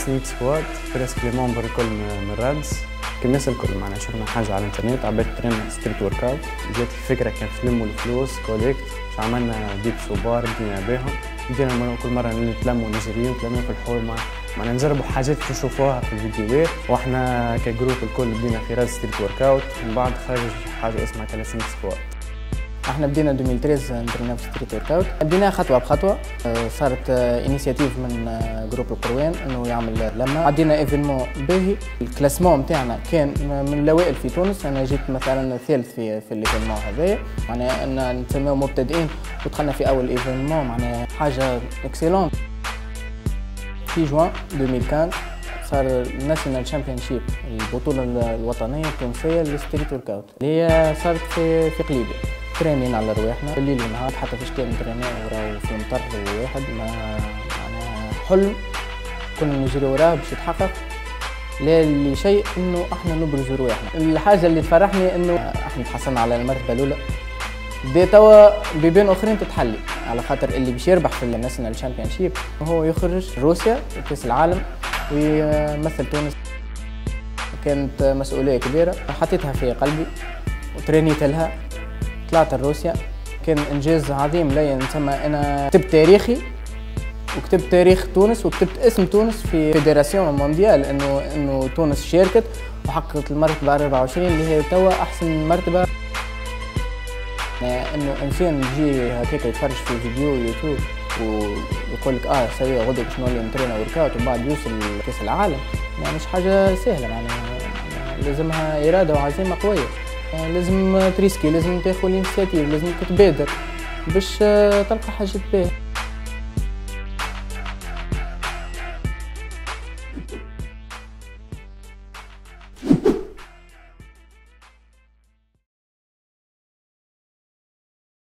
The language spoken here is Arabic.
كلاسيك سكواد بريسك لي ممبر الكل من رادز الناس الكل معنا شفنا حاجه على الانترنت عبيت ترين ستريت ورك اوت جات الفكره كانت نلموا الفلوس كوليكت عملنا ديبس وبار بدينا بيهم بدينا كل مره نتلموا نجريو نتلموا في الحول معنا نجربوا حاجات تشوفوها في الفيديوهات واحنا كجروب الكل بدينا في رادز ستريت ورك اوت ومن بعد خرج حاجه اسمها كلاسيك سكواد. احنا بدينا 2013 نترينا في ستريت ورك اوت، بدينا خطوه بخطوه. صارت انيشيتيف من جروب القروان انه يعمل لما عدينا ايفينمون باهي. الكلاسمون نتاعنا كان من الاوائل في تونس، انا جيت مثلا الثالث في الايفينمون هذايا، معناها ان نسميو مبتدئين ودخلنا في اول ايفينمون، معناها حاجه اكسيلون. في جوان 2015 صار الناشونال شامبيونشيب، البطوله الوطنيه التونسيه للستريت ورك اوت اللي هي صارت في قليبيه. ترينين على رواحنا الليل والنهار، حتى في الشتاء نترينيو وراو في مطر واحد معناها حلم كنا نجري وراه باش يتحقق. لا اللي شيء انه احنا نبرزوا رواحنا. الحاجه اللي تفرحني انه احنا تحصلنا على المرتبه الاولى، بدا توا بيبان اخرين تتحلي، على خاطر اللي باش يربح في الناشونال شامبيونشيب هو يخرج روسيا كاس العالم ويمثل تونس. كانت مسؤوليه كبيره حطيتها في قلبي وترينيت لها، طلعت لروسيا. كان انجاز عظيم ليا، نسمى انا كتبت تاريخي وكتبت تاريخ تونس وكتبت اسم تونس في فيدراسيون مونديال، انه تونس شاركت وحققت المرتبه 24 اللي هي توا احسن مرتبه. انه انسان يجي هكاك يتفرج في فيديو يوتيوب ويقول لك سوي غدوه باش نولي نترينا ورك اوت وبعد يوصل كاس العالم، يعني مش حاجه سهله، معناها لازمها اراده وعزيمه قويه. لازم تريسكي، لازم تاخذ الانيشيتيف، لازم تبادر باش تلقى حاجه باهيه.